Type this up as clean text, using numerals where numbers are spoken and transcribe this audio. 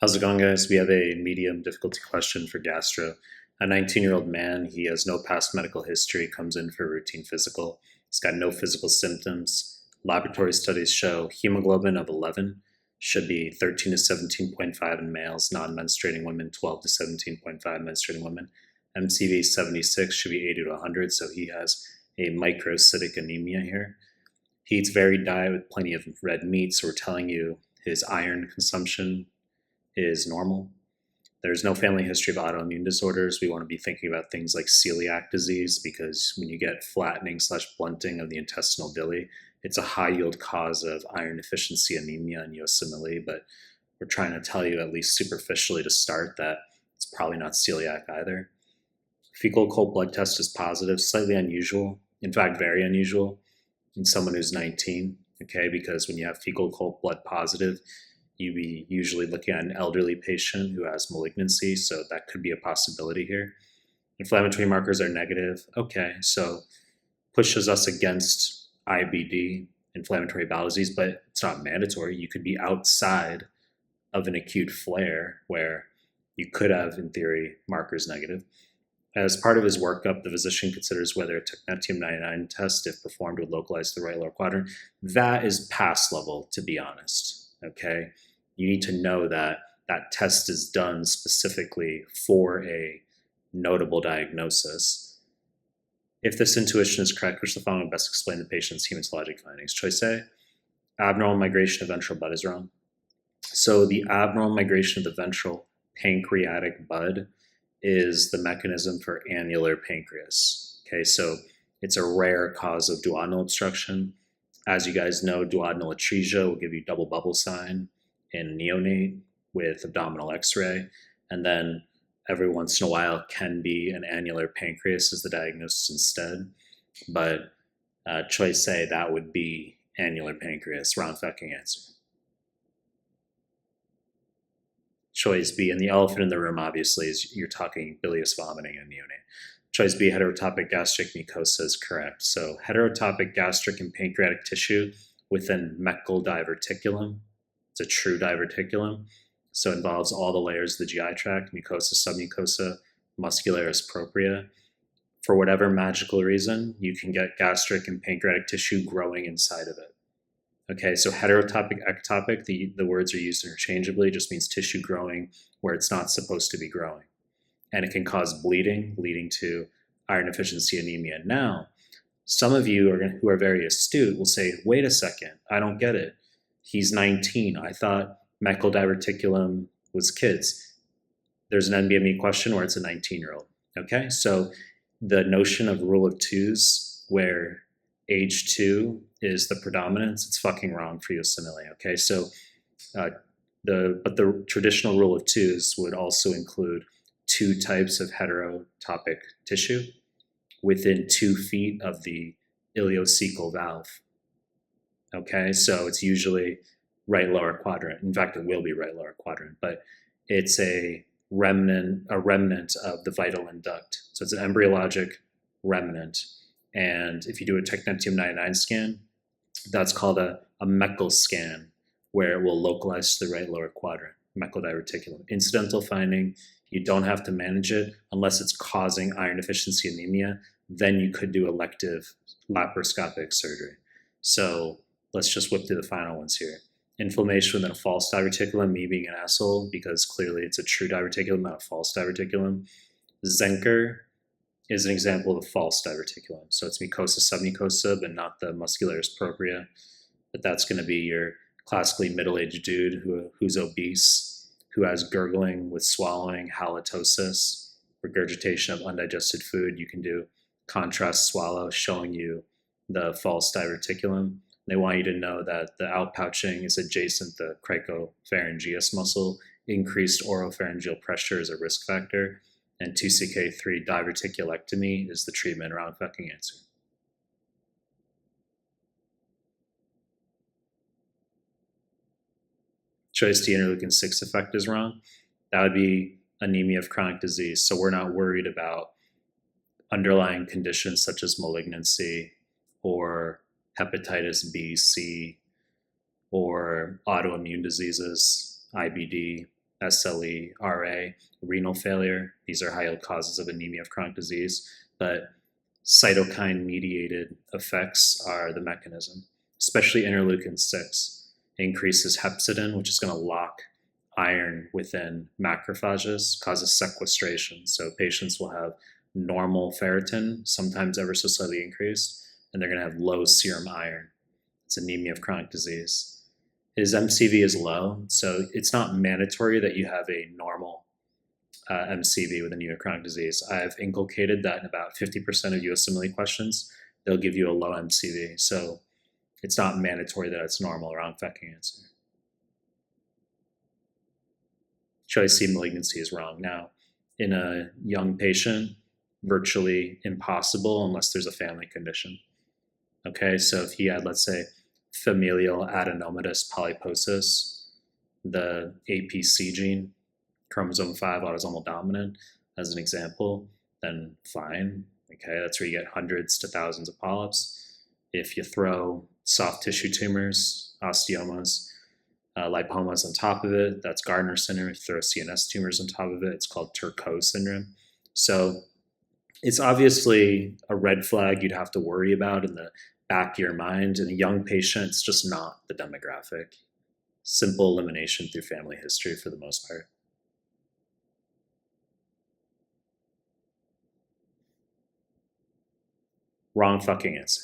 How's it going, guys? We have a medium difficulty question for Gastro. A 19-year-old man, he has no past medical history, comes in for a routine physical. He's got no physical symptoms. Laboratory studies show hemoglobin of 11 should be 13 to 17.5 in males, non-menstruating women, 12 to 17.5 menstruating women. MCV 76 should be 80 to 100, so he has a microcytic anemia here. He eats varied diet with plenty of red meat, so we're telling you his iron consumption is normal. There's no family history of autoimmune disorders. We want to be thinking about things like celiac disease because when you get flattening / blunting of the intestinal villi, it's a high yield cause of iron deficiency anemia in USMLE, but we're trying to tell you at least superficially to start that it's probably not celiac either. Fecal occult blood test is positive, slightly unusual, in fact, very unusual in someone who's 19, okay, because when you have fecal occult blood positive, you'd be usually looking at an elderly patient who has malignancy, so that could be a possibility here. Inflammatory markers are negative. Okay, so pushes us against IBD, inflammatory bowel disease, but it's not mandatory. You could be outside of an acute flare where you could have, in theory, markers negative. As part of his workup, the physician considers whether a technetium-99 test, if performed, would localize the right lower quadrant. That is pass level, to be honest, okay? You need to know that that test is done specifically for a notable diagnosis. If this intuition is correct, which the following best explain the patient's hematologic findings? Choice A, abnormal migration of ventral bud is wrong. So the abnormal migration of the ventral pancreatic bud is the mechanism for annular pancreas. Okay, so it's a rare cause of duodenal obstruction. As you guys know, duodenal atresia will give you double bubble sign in neonate with abdominal x-ray, and then every once in a while can be an annular pancreas as the diagnosis instead. But choice A, that would be annular pancreas. Round fucking answer. Choice B, and the elephant in the room obviously is you're talking bilious vomiting and neonate. Choice B, heterotopic gastric mucosa is correct. So heterotopic gastric and pancreatic tissue within Meckel diverticulum. It's a true diverticulum. So it involves all the layers of the GI tract, mucosa, submucosa, muscularis propria. For whatever magical reason, you can get gastric and pancreatic tissue growing inside of it. Okay, so heterotopic, ectopic, the words are used interchangeably, just means tissue growing where it's not supposed to be growing. And it can cause bleeding, leading to iron deficiency anemia. Now, some of you who are very astute will say, wait a second, I don't get it. He's 19. I thought Meckel diverticulum was kids. There's an NBME question where it's a 19-year-old. Okay, so the notion of rule of twos where age 2 is the predominance, it's fucking wrong for USMLE. Okay, so the traditional rule of twos would also include 2 types of heterotopic tissue within 2 feet of the ileocecal valve. Okay, so it's usually right lower quadrant. In fact, it will be right lower quadrant, but it's a remnant of the vital duct. So it's an embryologic remnant. And if you do a technetium-99 scan, that's called a Meckel scan, where it will localize to the right lower quadrant, Meckel diverticulum. Incidental finding, you don't have to manage it unless it's causing iron deficiency anemia. Then you could do elective laparoscopic surgery. So let's just whip through the final ones here. Inflammation within a false diverticulum, me being an asshole, because clearly it's a true diverticulum, not a false diverticulum. Zenker is an example of a false diverticulum. So it's mucosa, submucosa, but not the muscularis propria. But that's going to be your classically middle-aged dude who's obese, who has gurgling with swallowing, halitosis, regurgitation of undigested food. You can do contrast swallow showing you the false diverticulum. They want you to know that the outpouching is adjacent to the cricopharyngeus muscle. Increased oropharyngeal pressure is a risk factor. And 2CK3 diverticulectomy is the treatment. Round fucking answer. Choice D, interleukin 6 effect is wrong. That would be anemia of chronic disease. So we're not worried about underlying conditions such as malignancy or hepatitis B, C, or autoimmune diseases, IBD, SLE, RA, renal failure. These are high-yield causes of anemia of chronic disease, but cytokine-mediated effects are the mechanism, especially interleukin-6. It increases hepcidin, which is going to lock iron within macrophages, causes sequestration. So patients will have normal ferritin, sometimes ever so slightly increased, and they're going to have low serum iron. It's anemia of chronic disease. His MCV is low, so it's not mandatory that you have a normal MCV with anemia of chronic disease. I've inculcated that in about 50% of USMLE questions, they'll give you a low MCV. So it's not mandatory that it's normal. Wrong fucking answer. Choice C malignancy is wrong. Now, in a young patient, virtually impossible unless there's a family condition. Okay, so if he had, let's say, familial adenomatous polyposis, the APC gene, chromosome 5 autosomal dominant, as an example, then fine. Okay, that's where you get hundreds to thousands of polyps. If you throw soft tissue tumors, osteomas, lipomas on top of it, that's Gardner syndrome. If you throw CNS tumors on top of it, it's called Turcot syndrome. So it's obviously a red flag you'd have to worry about in the back of your mind. In a young patient, it's just not the demographic. Simple elimination through family history for the most part. Wrong fucking answer.